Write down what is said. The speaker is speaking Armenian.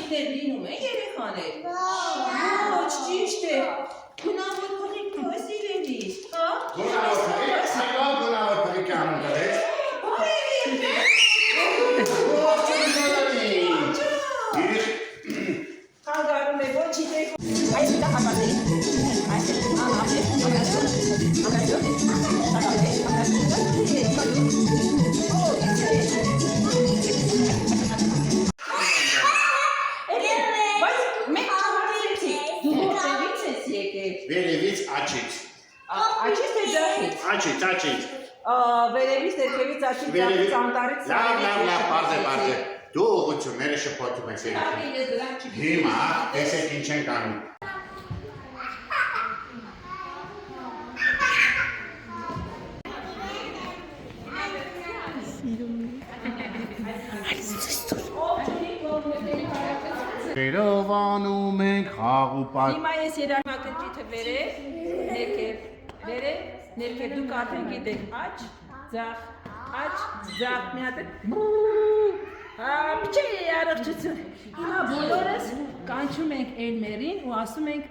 աղջիկներ լինում են երեխաներ։ Ոչ ճիշտ է։ Գունավոր փղիկ քո սիրելիս, հա։ Գունավոր փղիկ, այո, գունավոր փղիկ անում դրեց։ Հանգարում է ոչ իդեք։ Այս դա հապատի։ Այս Վերևից աչից։ Աչից թե ձախից։ Աչից, աչից։ Վերևից ներքևից աչից ձախից անտարից։ Լավ, բարձր։ Դու ուղղությունները շփոթում ես երեքին։ Հիմա տեսեք ինչ ենք անում։ Երևանում ենք խաղուպատ։ Հիմա ես երամակջիթը վերև, ներքև դուք արդեն գիտեք աչ, ձախ, մի հատ Փչի առողջություն։ Հիմա բոլորս կանչում ենք Էլմերին ու ասում ենք